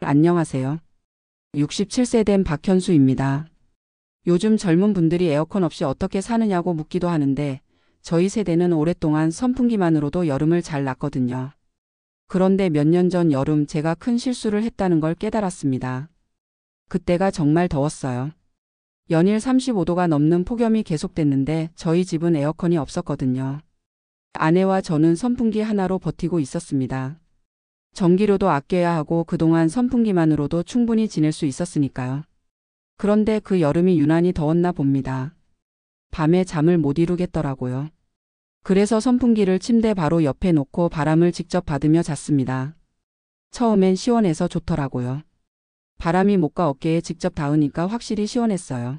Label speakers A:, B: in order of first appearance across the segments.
A: 안녕하세요. 67세 된 박현수입니다. 요즘 젊은 분들이 에어컨 없이 어떻게 사느냐고 묻기도 하는데 저희 세대는 오랫동안 선풍기만으로도 여름을 잘 났거든요. 그런데 몇 년 전 여름 제가 큰 실수를 했다는 걸 깨달았습니다. 그때가 정말 더웠어요. 연일 35도가 넘는 폭염이 계속됐는데 저희 집은 에어컨이 없었거든요. 아내와 저는 선풍기 하나로 버티고 있었습니다. 전기료도 아껴야 하고 그동안 선풍기만으로도 충분히 지낼 수 있었으니까요. 그런데 그 여름이 유난히 더웠나 봅니다. 밤에 잠을 못 이루겠더라고요. 그래서 선풍기를 침대 바로 옆에 놓고 바람을 직접 받으며 잤습니다. 처음엔 시원해서 좋더라고요. 바람이 목과 어깨에 직접 닿으니까 확실히 시원했어요.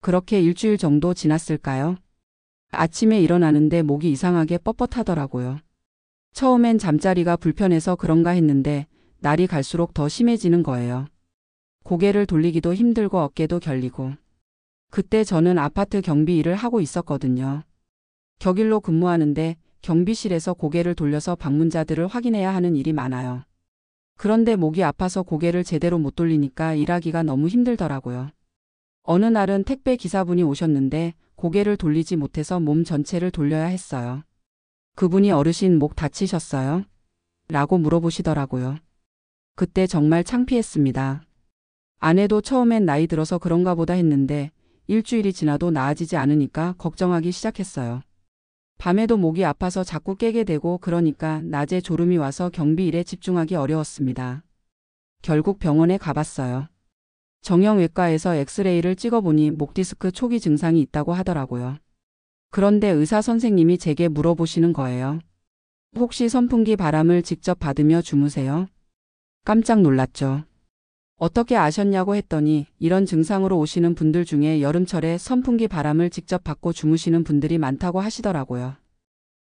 A: 그렇게 일주일 정도 지났을까요? 아침에 일어나는데 목이 이상하게 뻣뻣하더라고요. 처음엔 잠자리가 불편해서 그런가 했는데 날이 갈수록 더 심해지는 거예요. 고개를 돌리기도 힘들고 어깨도 결리고. 그때 저는 아파트 경비 일을 하고 있었거든요. 격일로 근무하는데 경비실에서 고개를 돌려서 방문자들을 확인해야 하는 일이 많아요. 그런데 목이 아파서 고개를 제대로 못 돌리니까 일하기가 너무 힘들더라고요. 어느 날은 택배 기사분이 오셨는데 고개를 돌리지 못해서 몸 전체를 돌려야 했어요. 그분이 어르신 목 다치셨어요? 라고 물어보시더라고요. 그때 정말 창피했습니다. 아내도 처음엔 나이 들어서 그런가 보다 했는데 일주일이 지나도 나아지지 않으니까 걱정하기 시작했어요. 밤에도 목이 아파서 자꾸 깨게 되고 그러니까 낮에 졸음이 와서 경비 일에 집중하기 어려웠습니다. 결국 병원에 가봤어요. 정형외과에서 엑스레이를 찍어보니 목 디스크 초기 증상이 있다고 하더라고요. 그런데 의사 선생님이 제게 물어보시는 거예요. 혹시 선풍기 바람을 직접 받으며 주무세요? 깜짝 놀랐죠. 어떻게 아셨냐고 했더니 이런 증상으로 오시는 분들 중에 여름철에 선풍기 바람을 직접 받고 주무시는 분들이 많다고 하시더라고요.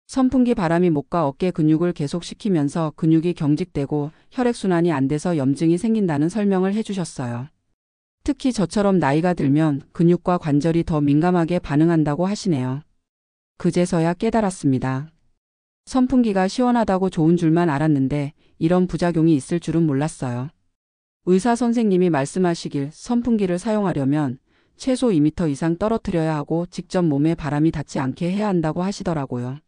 A: 선풍기 바람이 목과 어깨 근육을 계속시키면서 근육이 경직되고 혈액순환이 안 돼서 염증이 생긴다는 설명을 해주셨어요. 특히 저처럼 나이가 들면 근육과 관절이 더 민감하게 반응한다고 하시네요. 그제서야 깨달았습니다. 선풍기가 시원하다고 좋은 줄만 알았는데 이런 부작용이 있을 줄은 몰랐어요. 의사 선생님이 말씀하시길 선풍기를 사용하려면 최소 2m 이상 떨어뜨려야 하고 직접 몸에 바람이 닿지 않게 해야 한다고 하시더라고요.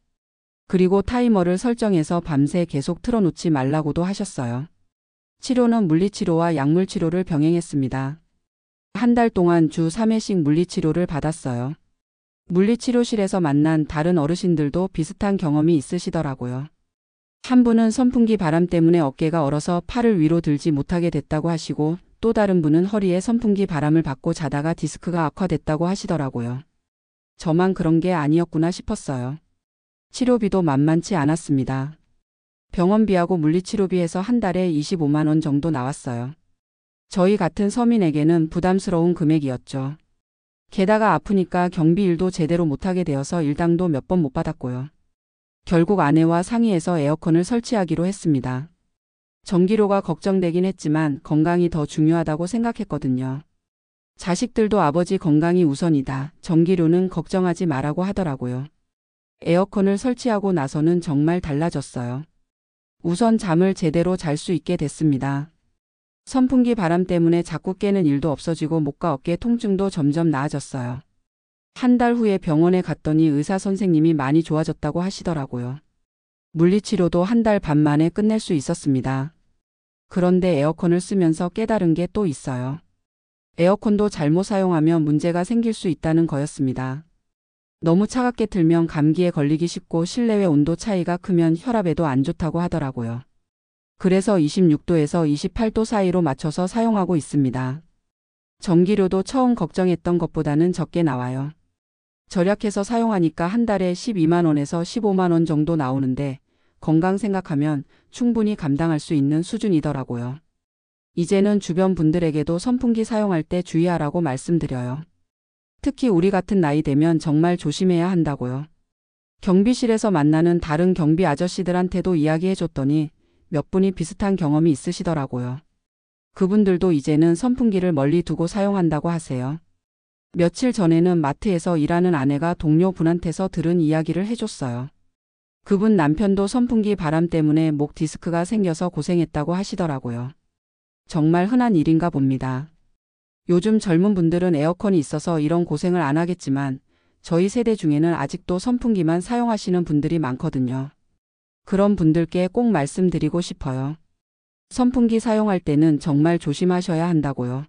A: 그리고 타이머를 설정해서 밤새 계속 틀어놓지 말라고도 하셨어요. 치료는 물리치료와 약물치료를 병행했습니다. 한 달 동안 주 3회씩 물리치료를 받았어요. 물리치료실에서 만난 다른 어르신들도 비슷한 경험이 있으시더라고요. 한 분은 선풍기 바람 때문에 어깨가 얼어서 팔을 위로 들지 못하게 됐다고 하시고 또 다른 분은 허리에 선풍기 바람을 받고 자다가 디스크가 악화됐다고 하시더라고요. 저만 그런 게 아니었구나 싶었어요. 치료비도 만만치 않았습니다. 병원비하고 물리치료비 해서 한 달에 25만 원 정도 나왔어요. 저희 같은 서민에게는 부담스러운 금액이었죠. 게다가 아프니까 경비 일도 제대로 못하게 되어서 일당도 몇 번 못 받았고요. 결국 아내와 상의해서 에어컨을 설치하기로 했습니다. 전기료가 걱정되긴 했지만 건강이 더 중요하다고 생각했거든요. 자식들도 아버지 건강이 우선이다. 전기료는 걱정하지 말라고 하더라고요. 에어컨을 설치하고 나서는 정말 달라졌어요. 우선 잠을 제대로 잘 수 있게 됐습니다. 선풍기 바람 때문에 자꾸 깨는 일도 없어지고 목과 어깨 통증도 점점 나아졌어요. 한 달 후에 병원에 갔더니 의사 선생님이 많이 좋아졌다고 하시더라고요. 물리치료도 한 달 반 만에 끝낼 수 있었습니다. 그런데 에어컨을 쓰면서 깨달은 게 또 있어요. 에어컨도 잘못 사용하면 문제가 생길 수 있다는 거였습니다. 너무 차갑게 틀면 감기에 걸리기 쉽고 실내외 온도 차이가 크면 혈압에도 안 좋다고 하더라고요. 그래서 26도에서 28도 사이로 맞춰서 사용하고 있습니다. 전기료도 처음 걱정했던 것보다는 적게 나와요. 절약해서 사용하니까 한 달에 12만 원에서 15만 원 정도 나오는데 건강 생각하면 충분히 감당할 수 있는 수준이더라고요. 이제는 주변 분들에게도 선풍기 사용할 때 주의하라고 말씀드려요. 특히 우리 같은 나이 되면 정말 조심해야 한다고요. 경비실에서 만나는 다른 경비 아저씨들한테도 이야기해줬더니 몇 분이 비슷한 경험이 있으시더라고요. 그분들도 이제는 선풍기를 멀리 두고 사용한다고 하세요. 며칠 전에는 마트에서 일하는 아내가 동료분한테서 들은 이야기를 해줬어요. 그분 남편도 선풍기 바람 때문에 목 디스크가 생겨서 고생했다고 하시더라고요. 정말 흔한 일인가 봅니다. 요즘 젊은 분들은 에어컨이 있어서 이런 고생을 안 하겠지만 저희 세대 중에는 아직도 선풍기만 사용하시는 분들이 많거든요. 그런 분들께 꼭 말씀드리고 싶어요. 선풍기 사용할 때는 정말 조심하셔야 한다고요.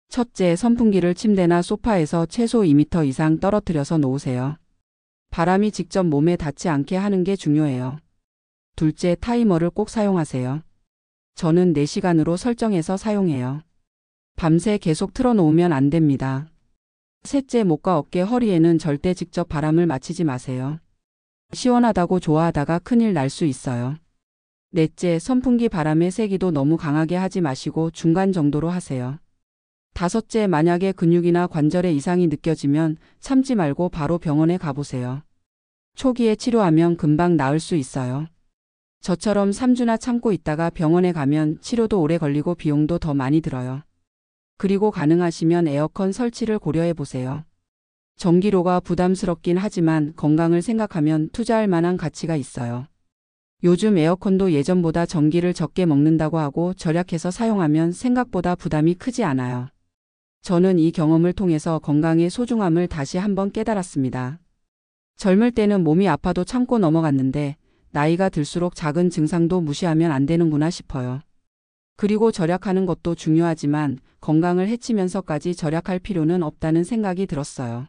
A: 첫째, 선풍기를 침대나 소파에서 최소 2m 이상 떨어뜨려서 놓으세요. 바람이 직접 몸에 닿지 않게 하는 게 중요해요. 둘째, 타이머를 꼭 사용하세요. 저는 4시간으로 설정해서 사용해요. 밤새 계속 틀어놓으면 안 됩니다. 셋째, 목과 어깨, 허리에는 절대 직접 바람을 맞히지 마세요. 시원하다고 좋아하다가 큰일 날 수 있어요. 넷째, 선풍기 바람의 세기도 너무 강하게 하지 마시고 중간 정도로 하세요. 다섯째, 만약에 근육이나 관절에 이상이 느껴지면 참지 말고 바로 병원에 가보세요. 초기에 치료하면 금방 나을 수 있어요. 저처럼 3주나 참고 있다가 병원에 가면 치료도 오래 걸리고 비용도 더 많이 들어요. 그리고 가능하시면 에어컨 설치를 고려해 보세요. 전기료가 부담스럽긴 하지만 건강을 생각하면 투자할 만한 가치가 있어요. 요즘 에어컨도 예전보다 전기를 적게 먹는다고 하고 절약해서 사용하면 생각보다 부담이 크지 않아요. 저는 이 경험을 통해서 건강의 소중함을 다시 한번 깨달았습니다. 젊을 때는 몸이 아파도 참고 넘어갔는데 나이가 들수록 작은 증상도 무시하면 안 되는구나 싶어요. 그리고 절약하는 것도 중요하지만 건강을 해치면서까지 절약할 필요는 없다는 생각이 들었어요.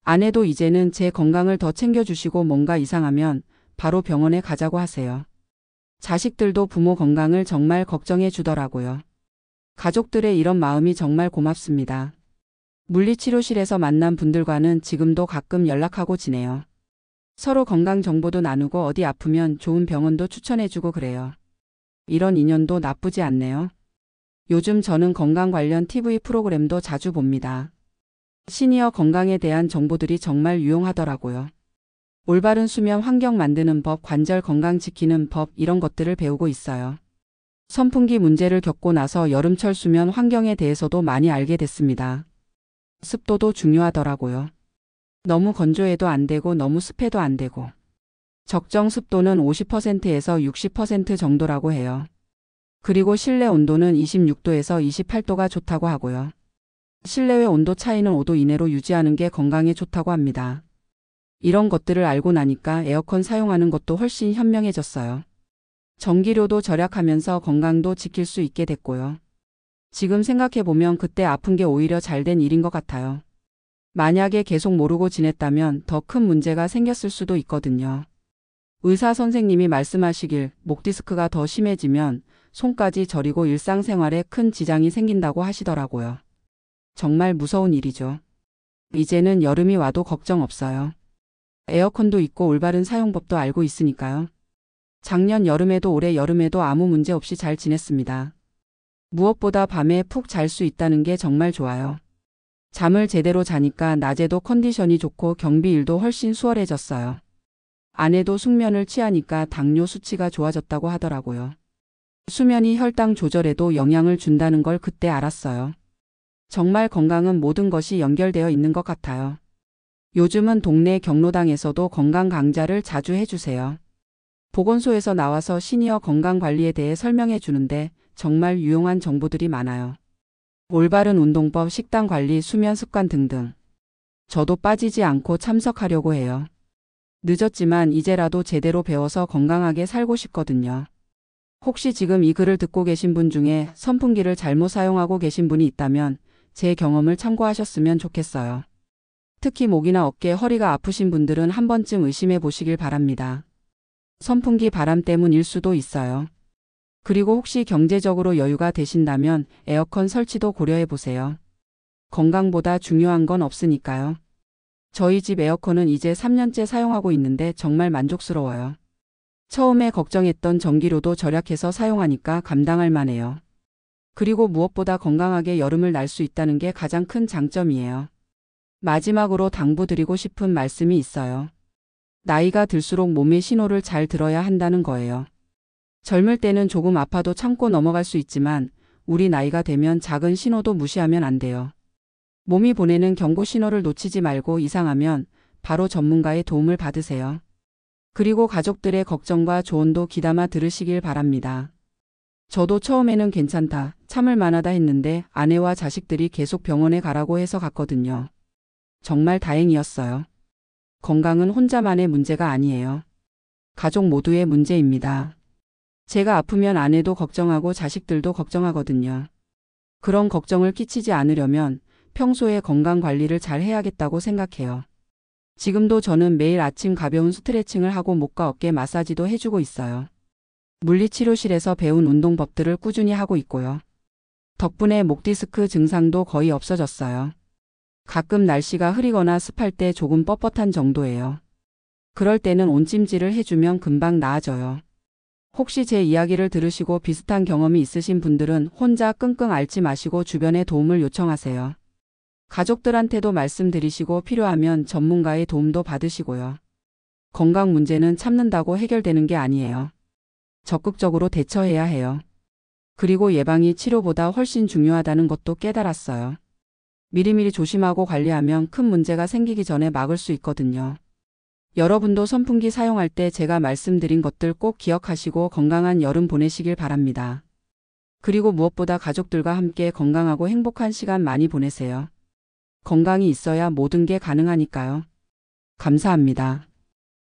A: 아내도 이제는 제 건강을 더 챙겨주시고 뭔가 이상하면 바로 병원에 가자고 하세요. 자식들도 부모 건강을 정말 걱정해 주더라고요. 가족들의 이런 마음이 정말 고맙습니다. 물리치료실에서 만난 분들과는 지금도 가끔 연락하고 지내요. 서로 건강 정보도 나누고 어디 아프면 좋은 병원도 추천해주고 그래요. 이런 인연도 나쁘지 않네요. 요즘 저는 건강 관련 TV 프로그램도 자주 봅니다. 시니어 건강에 대한 정보들이 정말 유용하더라고요. 올바른 수면 환경 만드는 법, 관절 건강 지키는 법 이런 것들을 배우고 있어요. 선풍기 문제를 겪고 나서 여름철 수면 환경에 대해서도 많이 알게 됐습니다. 습도도 중요하더라고요. 너무 건조해도 안 되고 너무 습해도 안 되고. 적정 습도는 50%에서 60% 정도라고 해요. 그리고 실내 온도는 26도에서 28도가 좋다고 하고요. 실내외 온도 차이는 5도 이내로 유지하는 게 건강에 좋다고 합니다. 이런 것들을 알고 나니까 에어컨 사용하는 것도 훨씬 현명해졌어요. 전기료도 절약하면서 건강도 지킬 수 있게 됐고요. 지금 생각해보면 그때 아픈 게 오히려 잘된 일인 것 같아요. 만약에 계속 모르고 지냈다면 더 큰 문제가 생겼을 수도 있거든요. 의사 선생님이 말씀하시길 목 디스크가 더 심해지면 손까지 저리고 일상생활에 큰 지장이 생긴다고 하시더라고요. 정말 무서운 일이죠. 이제는 여름이 와도 걱정 없어요. 에어컨도 있고 올바른 사용법도 알고 있으니까요. 작년 여름에도 올해 여름에도 아무 문제 없이 잘 지냈습니다. 무엇보다 밤에 푹 잘 수 있다는 게 정말 좋아요. 잠을 제대로 자니까 낮에도 컨디션이 좋고 경비 일도 훨씬 수월해졌어요. 아내도 숙면을 취하니까 당뇨 수치가 좋아졌다고 하더라고요. 수면이 혈당 조절에도 영향을 준다는 걸 그때 알았어요. 정말 건강은 모든 것이 연결되어 있는 것 같아요. 요즘은 동네 경로당에서도 건강 강좌를 자주 해주세요. 보건소에서 나와서 시니어 건강 관리에 대해 설명해 주는데 정말 유용한 정보들이 많아요. 올바른 운동법, 식단 관리, 수면 습관 등등. 저도 빠지지 않고 참석하려고 해요. 늦었지만 이제라도 제대로 배워서 건강하게 살고 싶거든요. 혹시 지금 이 글을 듣고 계신 분 중에 선풍기를 잘못 사용하고 계신 분이 있다면 제 경험을 참고하셨으면 좋겠어요. 특히 목이나 어깨, 허리가 아프신 분들은 한 번쯤 의심해 보시길 바랍니다. 선풍기 바람 때문일 수도 있어요. 그리고 혹시 경제적으로 여유가 되신다면 에어컨 설치도 고려해 보세요. 건강보다 중요한 건 없으니까요. 저희 집 에어컨은 이제 3년째 사용하고 있는데 정말 만족스러워요. 처음에 걱정했던 전기료도 절약해서 사용하니까 감당할 만해요. 그리고 무엇보다 건강하게 여름을 날 수 있다는 게 가장 큰 장점이에요. 마지막으로 당부드리고 싶은 말씀이 있어요. 나이가 들수록 몸의 신호를 잘 들어야 한다는 거예요. 젊을 때는 조금 아파도 참고 넘어갈 수 있지만 우리 나이가 되면 작은 신호도 무시하면 안 돼요. 몸이 보내는 경고 신호를 놓치지 말고 이상하면 바로 전문가의 도움을 받으세요. 그리고 가족들의 걱정과 조언도 귀담아 들으시길 바랍니다. 저도 처음에는 괜찮다, 참을 만하다 했는데 아내와 자식들이 계속 병원에 가라고 해서 갔거든요. 정말 다행이었어요. 건강은 혼자만의 문제가 아니에요. 가족 모두의 문제입니다. 제가 아프면 아내도 걱정하고 자식들도 걱정하거든요. 그런 걱정을 끼치지 않으려면 평소에 건강 관리를 잘 해야겠다고 생각해요. 지금도 저는 매일 아침 가벼운 스트레칭을 하고 목과 어깨 마사지도 해주고 있어요. 물리치료실에서 배운 운동법들을 꾸준히 하고 있고요. 덕분에 목 디스크 증상도 거의 없어졌어요. 가끔 날씨가 흐리거나 습할 때 조금 뻣뻣한 정도예요. 그럴 때는 온찜질을 해주면 금방 나아져요. 혹시 제 이야기를 들으시고 비슷한 경험이 있으신 분들은 혼자 끙끙 앓지 마시고 주변에 도움을 요청하세요. 가족들한테도 말씀드리시고 필요하면 전문가의 도움도 받으시고요. 건강 문제는 참는다고 해결되는 게 아니에요. 적극적으로 대처해야 해요. 그리고 예방이 치료보다 훨씬 중요하다는 것도 깨달았어요. 미리미리 조심하고 관리하면 큰 문제가 생기기 전에 막을 수 있거든요. 여러분도 선풍기 사용할 때 제가 말씀드린 것들 꼭 기억하시고 건강한 여름 보내시길 바랍니다. 그리고 무엇보다 가족들과 함께 건강하고 행복한 시간 많이 보내세요. 건강이 있어야 모든 게 가능하니까요. 감사합니다.